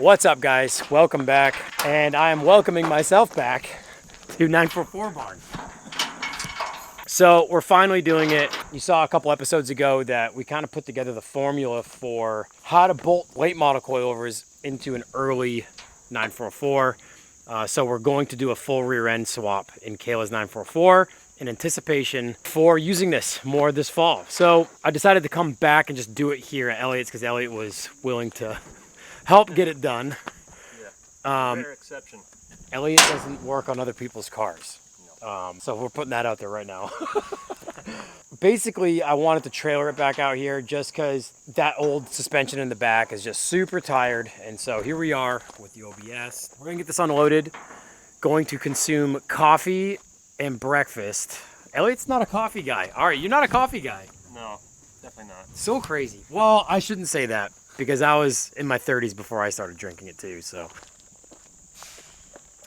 What's up, guys? Welcome back, and I am welcoming myself back to 944 Barn. So we're finally doing it. You saw a couple episodes ago that we kind of put together the formula for how to bolt late model coilovers into an early 944. So we're going to do a full rear end swap in Kayla's 944 in anticipation for using this more this fall. So I decided to come back and just do it here at Elliot's because Elliot was willing to help get it done. Yeah, rare exception. Elliot doesn't work on other people's cars. No. So we're putting that out there right now. Basically, I wanted to trailer it back out here just because that old suspension in the back is just super tired. And so here we are with the OBS. We're gonna get this unloaded, going to consume coffee and breakfast. Elliot's not a coffee guy. All right, you're not a coffee guy. No, definitely not. So crazy. Well, I shouldn't say that because I was in my 30s before I started drinking it too, so.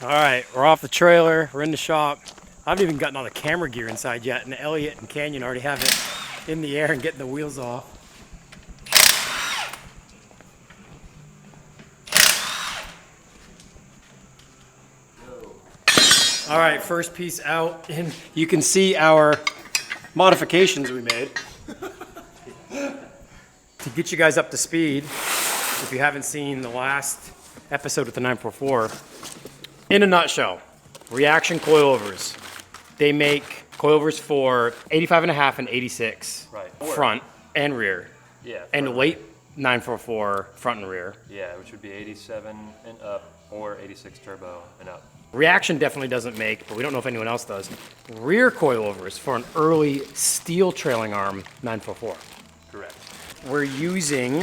All right, we're off the trailer, we're in the shop. I haven't even gotten all the camera gear inside yet, and Elliot and Canyon already have it in the air and getting the wheels off. All right, first piece out, and you can see our modifications we made. To get you guys up to speed, if you haven't seen the last episode with the 944, in a nutshell, reaction coilovers. They make coilovers for 85.5 and 86 front and rear. Yeah. And late 944 front and rear. Yeah, which would be 87 and up or 86 turbo and up. Reaction definitely doesn't make, but we don't know if anyone else does, rear coilovers for an early steel trailing arm 944. Correct. We're using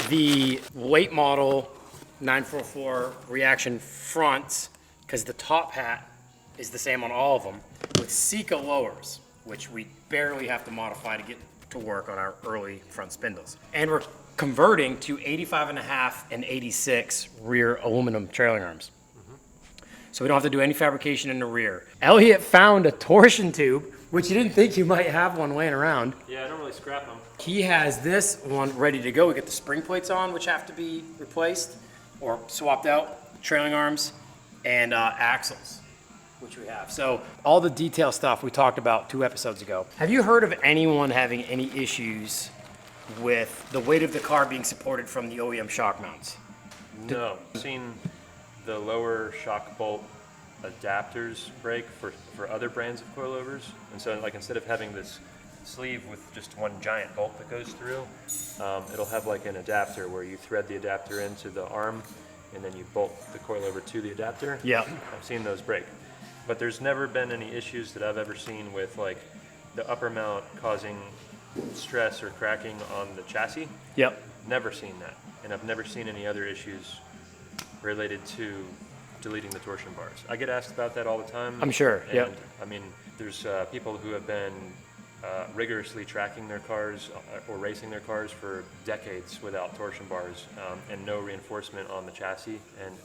the late model 944 reaction fronts because the top hat is the same on all of them with Sika lowers, which we barely have to modify to get to work on our early front spindles. And we're converting to 85.5 and 86 rear aluminum trailing arms. So we don't have to do any fabrication in the rear. Elliot found a torsion tube, which you didn't think you might have one laying around. Yeah, I don't really scrap them. He has this one ready to go. We get the spring plates on, which have to be replaced or swapped out, trailing arms, and axles, which we have. So all the detail stuff we talked about 2 episodes ago. Have you heard of anyone having any issues with the weight of the car being supported from the OEM shock mounts? No. I've seen the lower shock bolt adapters break for other brands of coilovers. And so like instead of having this sleeve with just one giant bolt that goes through, it'll have like an adapter where you thread the adapter into the arm and then you bolt the coilover to the adapter. Yeah. I've seen those break. But there's never been any issues that I've ever seen with like the upper mount causing stress or cracking on the chassis. Yep. Never seen that. And I've never seen any other issues related to deleting the torsion bars. I get asked about that all the time. I'm sure, and, yep. I mean, there's people who have been rigorously tracking their cars or racing their cars for decades without torsion bars and no reinforcement on the chassis,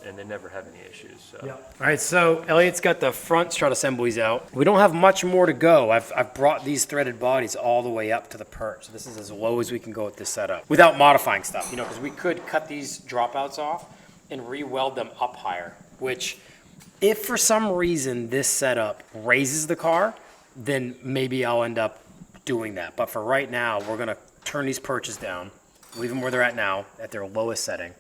and they never have any issues. So. Yep. All right, so Elliot's got the front strut assemblies out. We don't have much more to go. I've brought these threaded bodies all the way up to the perch. So this is as low as we can go with this setup without modifying stuff, you know, because we could cut these dropouts off and re-weld them up higher, which if for some reason this setup raises the car, then maybe I'll end up doing that. But for right now, we're gonna turn these perches down, leave them where they're at now, at their lowest setting,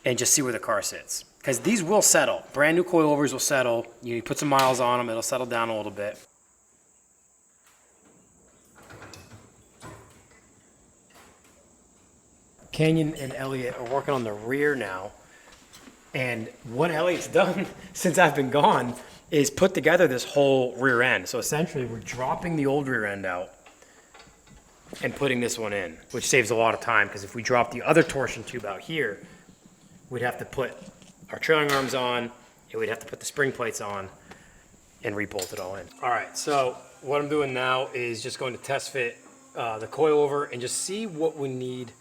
and just see where the car sits. Because these will settle. Brand new coilovers will settle. You put some miles on them, it'll settle down a little bit. Canyon and Elliot are working on the rear now. And what Elliot's done since I've been gone is put together this whole rear end. So essentially we're dropping the old rear end out and putting this one in, which saves a lot of time because if we drop the other torsion tube out here, we'd have to put our trailing arms on and we'd have to put the spring plates on and re-bolt it all in. All right, so what I'm doing now is just going to test fit the coilover and just see what we need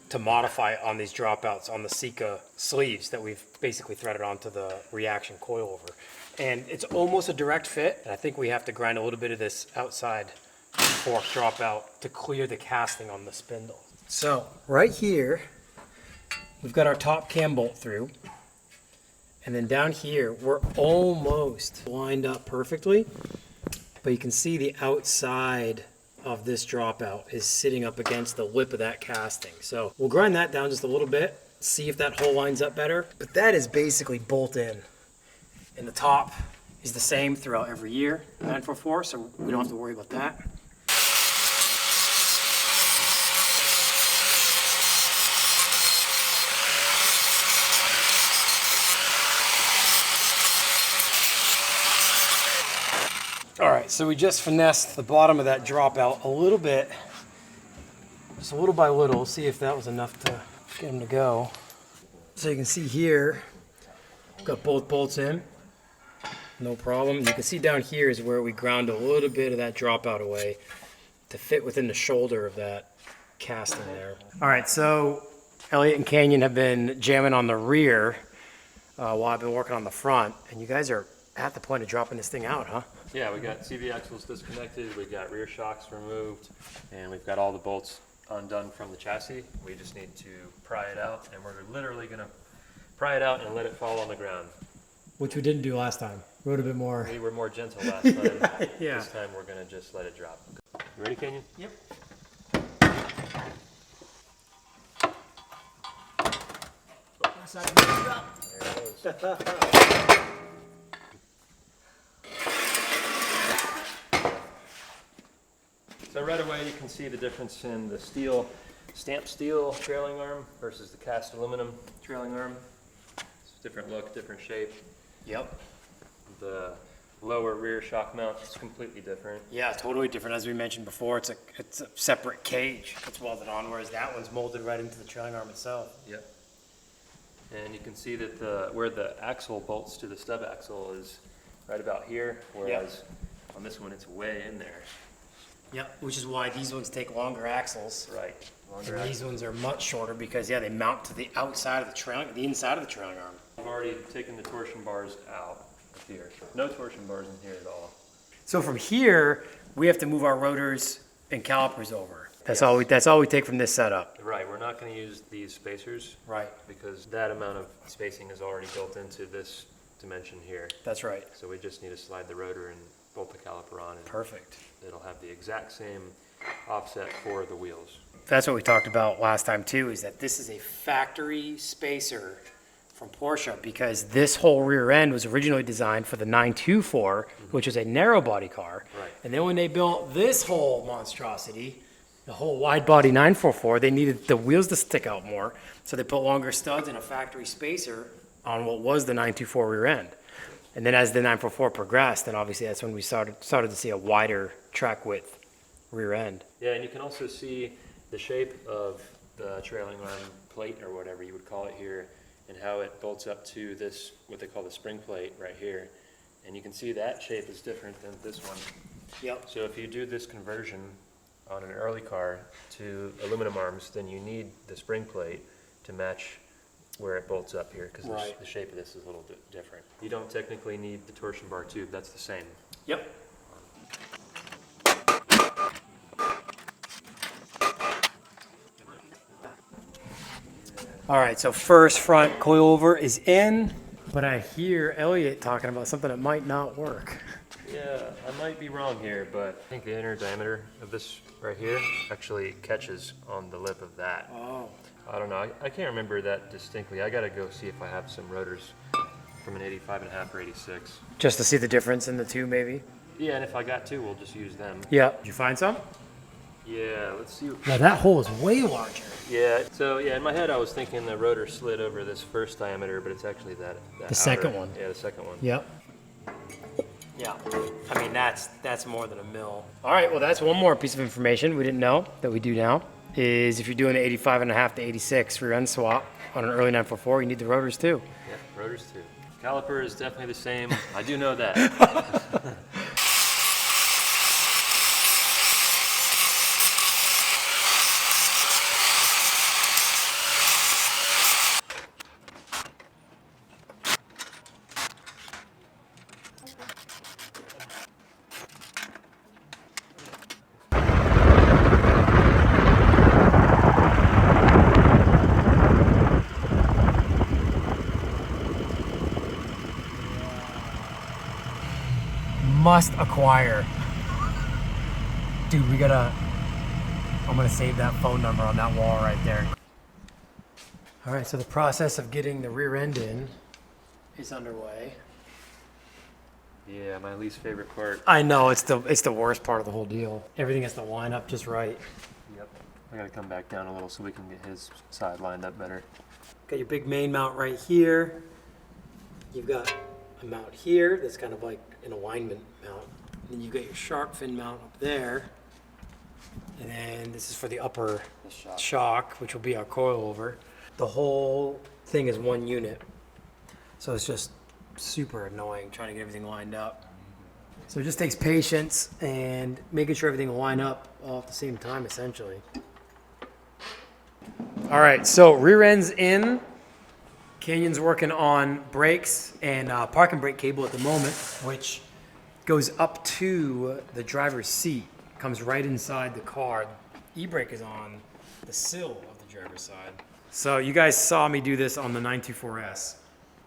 to modify on these dropouts on the Sika sleeves that we've basically threaded onto the reaction coilover. And it's almost a direct fit. And I think we have to grind a little bit of this outside fork dropout to clear the casting on the spindle. So right here we've got our top cam bolt through. And then down here, we're almost lined up perfectly. But you can see the outside of this dropout is sitting up against the lip of that casting. So we'll grind that down just a little bit, see if that hole lines up better. But that is basically bolt in. And the top is the same throughout every year, 944, so we don't have to worry about that. All right, so we just finessed the bottom of that dropout a little bit, just a little by little, see if that was enough to get them to go. So you can see here, we've got both bolts in, no problem. You can see down here is where we ground a little bit of that dropout away to fit within the shoulder of that casting there. All right, so Elliot and Canyon have been jamming on the rear while I've been working on the front, and you guys are at the point of dropping this thing out, huh? Yeah, we got CV axles disconnected, we got rear shocks removed, and we've got all the bolts undone from the chassis. We just need to pry it out, and we're literally gonna pry it out and let it fall on the ground. Which we didn't do last time. We were a bit more. We were more gentle last time. Yeah. This time we're gonna just let it drop. You ready, Canyon? Yep. There it goes. So right away you can see the difference in the steel, stamped steel trailing arm versus the cast aluminum trailing arm. It's a different look, different shape. Yep. The lower rear shock mount is completely different. Yeah, totally different. As we mentioned before, it's a separate cage that's welded on, whereas that one's molded right into the trailing arm itself. Yep. And you can see that where the axle bolts to the stub axle is right about here, whereas on this one it's way in there. Yep, which is why these ones take longer axles. Right. Longer And these ones are much shorter because, yeah, they mount to the outside of the trailing, the inside of the trailing arm. I've already taken the torsion bars out of here. No torsion bars in here at all. So from here, we have to move our rotors and calipers over. That's all we take from this setup. Right, we're not going to use these spacers. Right. Because that amount of spacing is already built into this dimension here. That's right. So we just need to slide the rotor and bolt the caliper on, and Perfect. it'll have the exact same offset for the wheels. That's what we talked about last time too, is that this is a factory spacer from Porsche because this whole rear end was originally designed for the 924, which is a narrow body car. Right. And then when they built this whole monstrosity, the whole wide body 944, they needed the wheels to stick out more. So they put longer studs and a factory spacer on what was the 924 rear end. And then as the 944 progressed, then obviously that's when we started to see a wider track width rear end. Yeah, and you can also see the shape of the trailing arm plate, or whatever you would call it here, and how it bolts up to this, what they call the spring plate right here. And you can see that shape is different than this one. Yep. So if you do this conversion on an early car to aluminum arms, then you need the spring plate to match where it bolts up here, because Right. the shape of this is a little bit different. You don't technically need the torsion bar tube, that's the same. Yep. All right, so first front coilover is in, but I hear Elliot talking about something that might not work. Yeah, I might be wrong here, but I think the inner diameter of this right here actually catches on the lip of that. Oh. I don't know, I can't remember that distinctly. I gotta go see if I have some rotors from an 85.5 or 86. Just to see the difference in the two, maybe? Yeah, and if I got two, we'll just use them. Yeah. Did you find some? Yeah, let's see. Now that hole is way larger. Yeah, so yeah, in my head I was thinking the rotor slid over this first diameter, but it's actually that The second outer- one. Yeah, the second one. Yep. Yeah, I mean, that's more than a mil. All right, well, that's one more piece of information we didn't know that we do now, is if you're doing an 85.5 to 86 rear end swap on an early 944, you need the rotors too. Yeah, rotors too. Caliper is definitely the same. I do know that. must acquire. Dude, I'm gonna save that phone number on that wall right there. All right, so the process of getting the rear end in is underway. Yeah, my least favorite part. I know, it's the worst part of the whole deal. Everything has to line up just right. Yep. I gotta come back down a little so we can get his side lined up better. Got your big main mount right here. You've got a mount here that's kind of like an alignment mount. And then you've got your shark fin mount up there. And then this is for the upper shock, which will be our coilover. The whole thing is one unit. So it's just super annoying trying to get everything lined up. So it just takes patience and making sure everything will line up all at the same time, essentially. All right, so rear end's in. Canyon's working on brakes and parking brake cable at the moment, which goes up to the driver's seat, comes right inside the car. E-brake is on the sill of the driver's side. So you guys saw me do this on the 924S.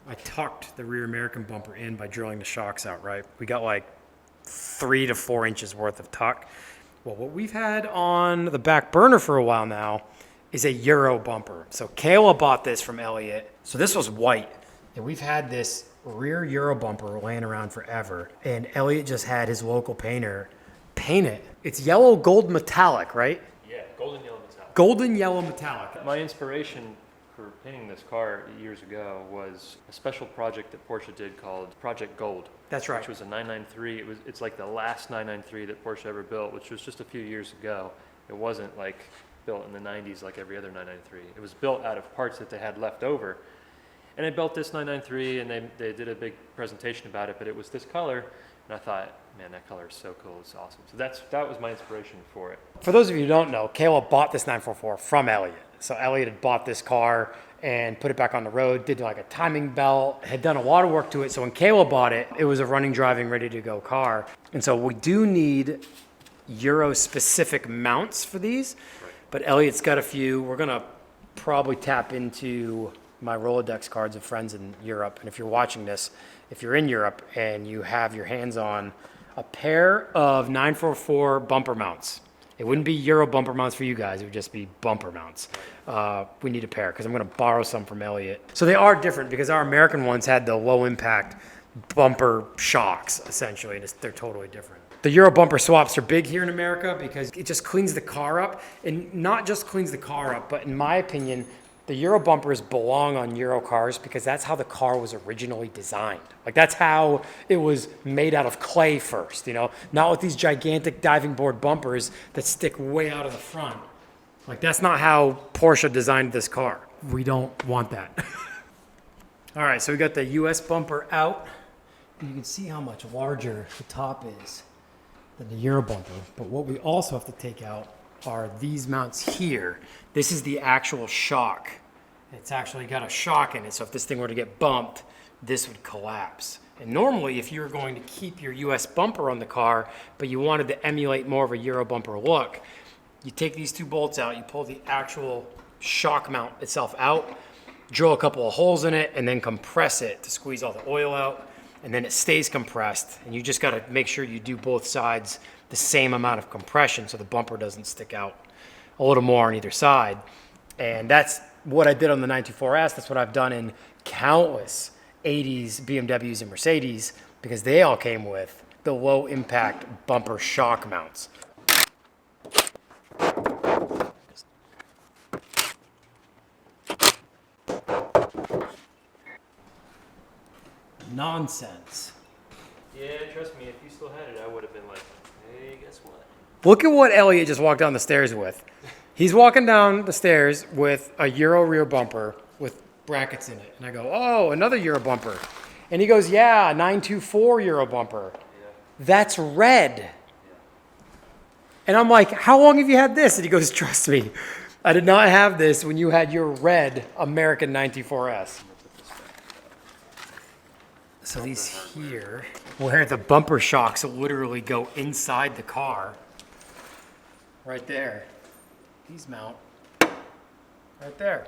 I tucked the rear American bumper in by drilling the shocks out, right? We got like 3 to 4 inches worth of tuck. Well, what we've had on the back burner for a while now is a Euro bumper. So Kayla bought this from Elliot. So this was white. And we've had this rear Euro bumper laying around forever. And Elliot just had his local painter paint it. It's yellow gold metallic, right? Yeah, golden yellow metallic. Golden yellow metallic. My inspiration for painting this car years ago was a special project that Porsche did called Project Gold. That's right. Which was a 993. It's like the last 993 that Porsche ever built, which was just a few years ago. It wasn't like built in the 90s like every other 993. It was built out of parts that they had left over. And they built this 993 and they did a big presentation about it, but it was this color. And I thought, man, that color is so cool. It's awesome. So that was my inspiration for it. For those of you who don't know, Kayla bought this 944 from Elliot. So Elliot had bought this car and put it back on the road, did like a timing belt, had done a lot of work to it. So when Kayla bought it, it was a running, driving, ready to go car. And so we do need Euro-specific mounts for these, but Elliot's got a few. We're gonna probably tap into my Rolodex cards of friends in Europe. And if you're watching this, if you're in Europe and you have your hands on a pair of 944 bumper mounts, it wouldn't be Euro bumper mounts for you guys, it would just be bumper mounts. We need a pair because I'm gonna borrow some from Elliot. So they are different because our American ones had the low impact bumper shocks, essentially, and they're totally different. The Euro bumper swaps are big here in America because it just cleans the car up, and not just cleans the car up, but in my opinion, the Euro bumpers belong on Euro cars because that's how the car was originally designed. Like that's how it was made out of clay first, you know? Not with these gigantic diving board bumpers that stick way out of the front. Like that's not how Porsche designed this car. We don't want that. All right, so we got the US bumper out. And you can see how much larger the top is than the Euro bumper. But what we also have to take out are these mounts here. This is the actual shock. It's actually got a shock in it, so if this thing were to get bumped, this would collapse. And normally, if you were going to keep your US bumper on the car, but you wanted to emulate more of a Euro bumper look, you take these 2 bolts out, you pull the actual shock mount itself out, drill a couple of holes in it, and then compress it to squeeze all the oil out, and then it stays compressed. And you just gotta make sure you do both sides the same amount of compression so the bumper doesn't stick out a little more on either side. And that's what I did on the 924S. That's what I've done in countless 80s BMWs and Mercedes because they all came with the low impact bumper shock mounts. Nonsense. Yeah, trust me, if you still had it, I would have been like, hey, guess what? Look at what Elliot just walked down the stairs with. He's walking down the stairs with a Euro rear bumper with brackets in it. And I go, oh, another Euro bumper. And he goes, yeah, 924 Euro bumper. Yeah. That's red. Yeah. And I'm like, how long have you had this? And he goes, trust me, I did not have this when you had your red American 924S. So these here, where the bumper shocks literally go inside the car, right there. These mount right there.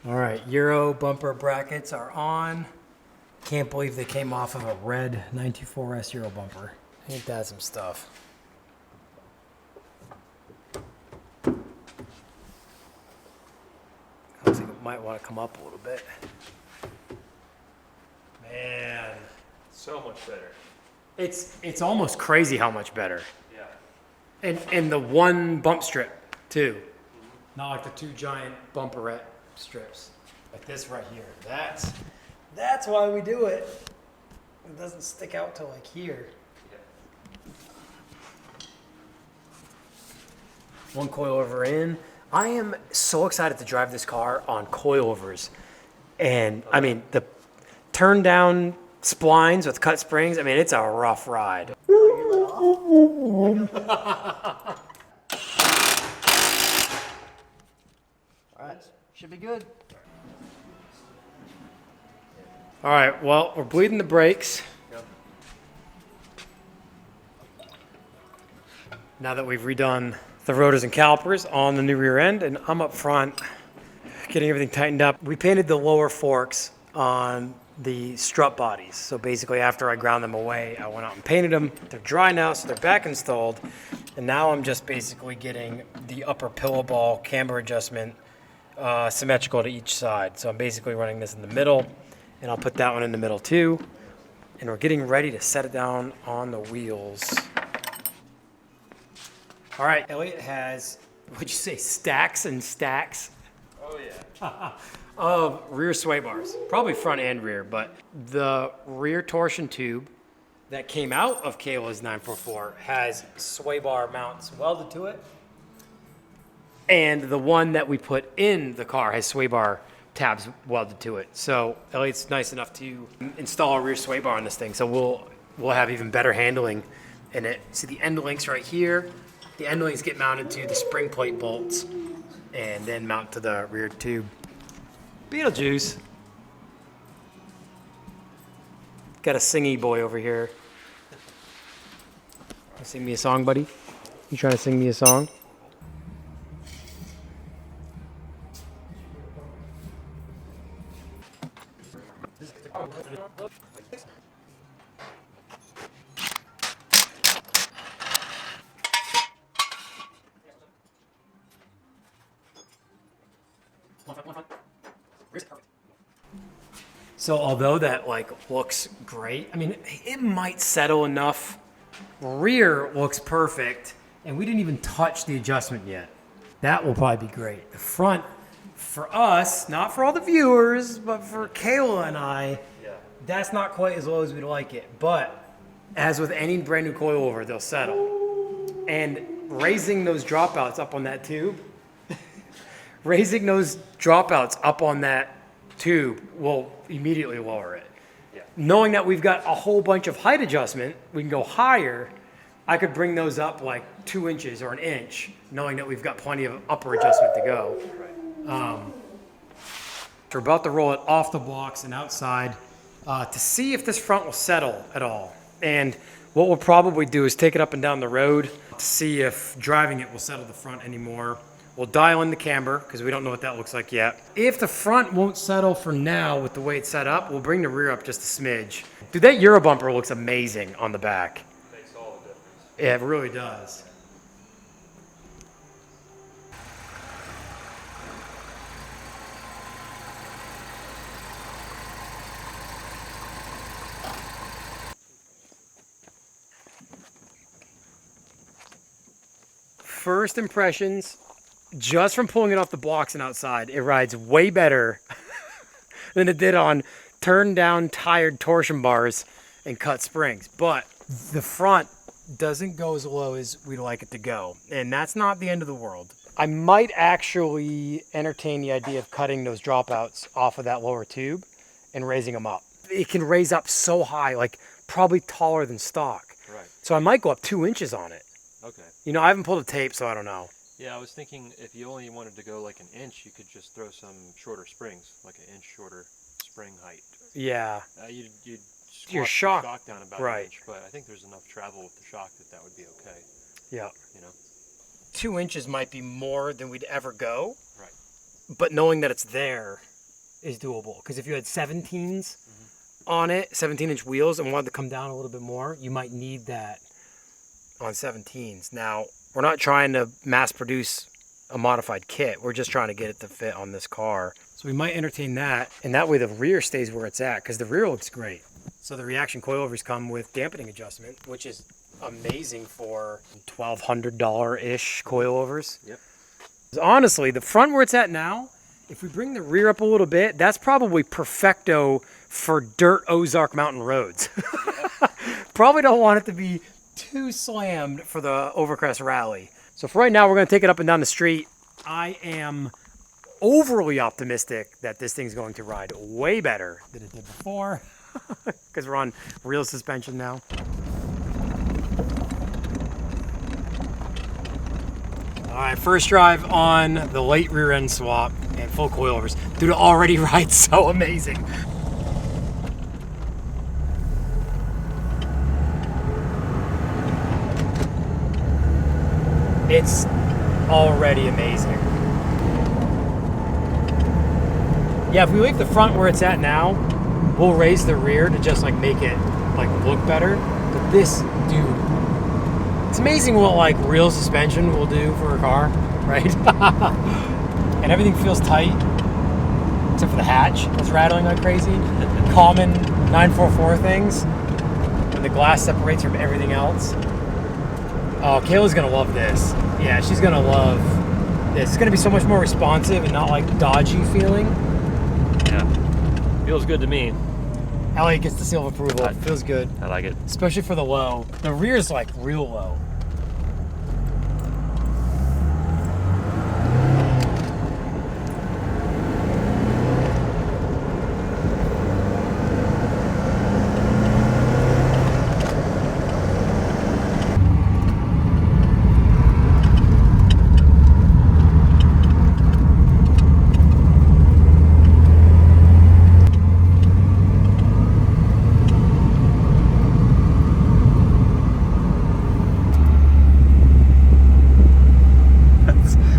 All right, Euro bumper brackets are on. can't believe they came off of a red 924S Euro bumper. Ain't that some stuff? Looks like it might want to come up a little bit. Man, So much better. it's almost crazy how much better. Yeah. And the one bump strip too, not like the two giant bumperette strips, like this right here. That's why we do it. It doesn't stick out to like here. One coilover in. I am so excited to drive this car on coilovers. And I mean, the turn down splines with cut springs, I mean, it's a rough ride. All right, should be good. All right, well, we're bleeding the brakes. Yep. Now that we've redone the rotors and calipers on the new rear end, and I'm up front getting everything tightened up. We painted the lower forks on the strut bodies. So basically after I ground them away, I went out and painted them. They're dry now, so they're back installed. And now I'm just basically getting the upper pillow ball camber adjustment symmetrical to each side. So I'm basically running this in the middle, and I'll put that one in the middle too. And we're getting ready to set it down on the wheels. All right, Elliot has, what'd you say, stacks and stacks Oh yeah. of rear sway bars, probably front and rear, but the rear torsion tube that came out of Kayla's 944 has sway bar mounts welded to it. And the one that we put in the car has sway bar tabs welded to it. So Elliot's nice enough to install a rear sway bar on this thing. So we'll have even better handling in it. See the end links right here. The end links get mounted to the spring plate bolts and then mount to the rear tube. Beetlejuice. Got a singy boy over here. You sing me a song, buddy? You trying to sing me a song? So although that like looks great, I mean, it might settle enough. Rear looks perfect, and we didn't even touch the adjustment yet. That will probably be great. The front, for us, not for all the viewers, but for Kayla and I, that's not quite as low as we'd like it. But as with any brand new coilover, they'll settle. And raising those dropouts up on that tube, will immediately lower it. Yeah. Knowing that we've got a whole bunch of height adjustment, we can go higher. I could bring those up like 2 inches or an inch, knowing that we've got plenty of upper adjustment to go. Right. We're about to roll it off the blocks and outside to see if this front will settle at all. And what we'll probably do is take it up and down the road to see if driving it will settle the front anymore. We'll dial in the camber because we don't know what that looks like yet. If the front won't settle for now with the way it's set up, we'll bring the rear up just a smidge. Dude, that Euro bumper looks amazing on the back. Makes all the difference. Yeah, it really does. First impressions, just from pulling it off the blocks and outside, it rides way better than it did on turned down tired torsion bars and cut springs. But the front doesn't go as low as we'd like it to go. And that's not the end of the world. I might actually entertain the idea of cutting those dropouts off of that lower tube and raising them up. It can raise up so high, like probably taller than stock. Right. So I might go up 2 inches on it. Okay. You know, I haven't pulled a tape, so I don't know. Yeah, I was thinking if you only wanted to go like an inch, you could just throw some shorter springs, like an inch shorter spring height. Yeah. You'd squat Your the shock, shock down about right. an inch, but I think there's enough travel with the shock that would be okay. Yeah. You know. 2 inches might be more than we'd ever go. Right. But knowing that it's there is doable. Because if you had 17s on it, 17-inch wheels, and wanted to come down a little bit more, you might need that on 17s. Now, we're not trying to mass produce a modified kit. We're just trying to get it to fit on this car. So we might entertain that, and that way the rear stays where it's at, because the rear looks great. So the reaction coilovers come with dampening adjustment, which is amazing for $1,200-ish coilovers. Yep. Honestly, the front where it's at now, if we bring the rear up a little bit, that's probably perfecto for dirt Ozark Mountain roads. Probably don't want it to be too slammed for the Overcrest Rally. So for right now, we're going to take it up and down the street. I am overly optimistic that this thing's going to ride way better than it did before, because we're on real suspension now. All right, first drive on the late rear end swap and full coilovers. Dude, it already rides so amazing. It's already amazing. Yeah, if we leave the front where it's at now, we'll raise the rear to just like make it like look better. But this, dude, it's amazing what like real suspension will do for a car, right? And everything feels tight, except for the hatch that's rattling like crazy. Common 944 things, when the glass separates from everything else. Oh, Kayla's gonna love this. Yeah, she's gonna love this. It's gonna be so much more responsive and not like dodgy feeling. Yeah, feels good to me. Elliot gets the seal of approval. It feels good. I like it. Especially for the low. The rear is like real low.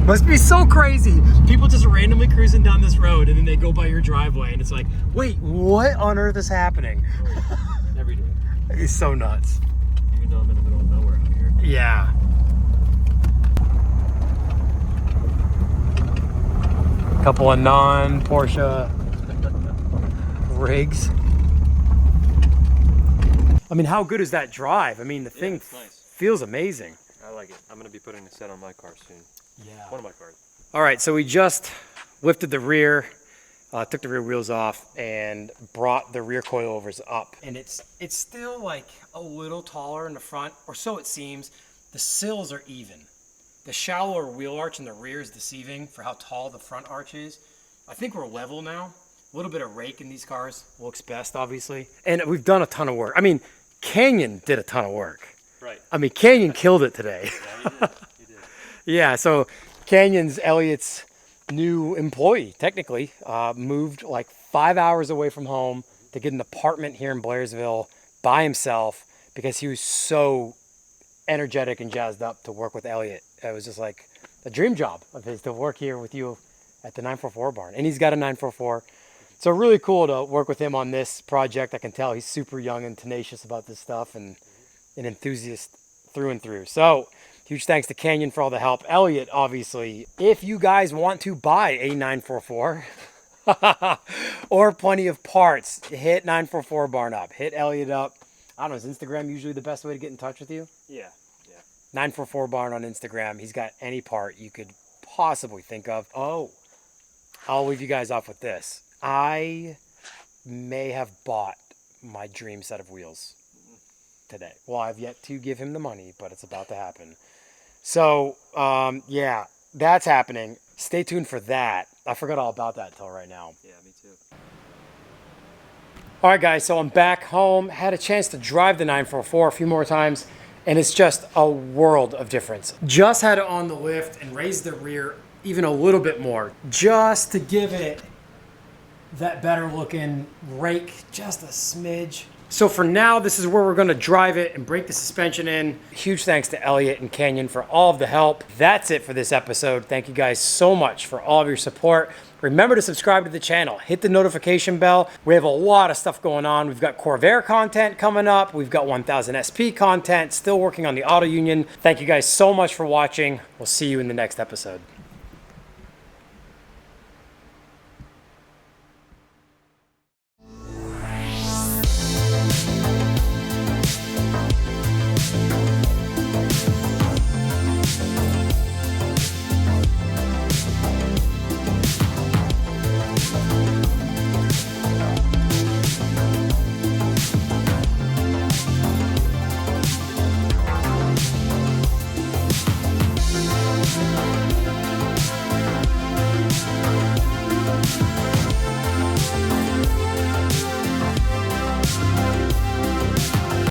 Must be so crazy. People just randomly cruising down this road and then they go by your driveway and it's like, wait, what on earth is happening? Every day. It's so nuts. Even though I'm in the middle of nowhere out here. Yeah. Couple of non-Porsche rigs. I mean, how good is that drive? I mean, the thing it's nice. feels amazing. I like it. I'm going to be putting a set on my car soon. Yeah. One of my cars. All right, so we just lifted the rear, took the rear wheels off, and brought the rear coilovers up. And it's still like a little taller in the front, or so it seems. The sills are even. The shallower wheel arch in the rear is deceiving for how tall the front arch is. I think we're level now. A little bit of rake in these cars looks best, obviously. And we've done a ton of work. I mean, Canyon did a ton of work. Right. I mean, Canyon killed it today. Yeah, you did. You did. Yeah, so Canyon's Elliot's new employee, technically, moved like 5 hours away from home to get an apartment here in Blairsville by himself because he was so energetic and jazzed up to work with Elliot. It was just like a dream job of his to work here with you at the 944 barn. And he's got a 944. So really cool to work with him on this project. I can tell he's super young and tenacious about this stuff and an enthusiast through and through. So huge thanks to Canyon for all the help. Elliot, obviously, if you guys want to buy a 944 or plenty of parts, hit 944 Barn up. Hit Elliot up. I don't know, is Instagram usually the best way to get in touch with you? Yeah. 944 Barn on Instagram. He's got any part you could possibly think of. Oh, I'll leave you guys off with this. I may have bought my dream set of wheels today. Well, I've yet to give him the money, but it's about to happen. So, yeah, that's happening. Stay tuned for that. I forgot all about that until right now. Yeah, me too. All right, guys, so I'm back home. Had a chance to drive the 944 a few more times, and it's just a world of difference. Just had it on the lift and raised the rear even a little bit more, just to give it that better looking rake, just a smidge. So for now, this is where we're gonna drive it and break the suspension in. Huge thanks to Elliot and Canyon for all of the help. That's it for this episode. Thank you guys so much for all of your support. Remember to subscribe to the channel, hit the notification bell. We have a lot of stuff going on. We've got Corvair content coming up. We've got 1000 SP content, still working on the Auto Union. Thank you guys so much for watching. We'll see you in the next episode.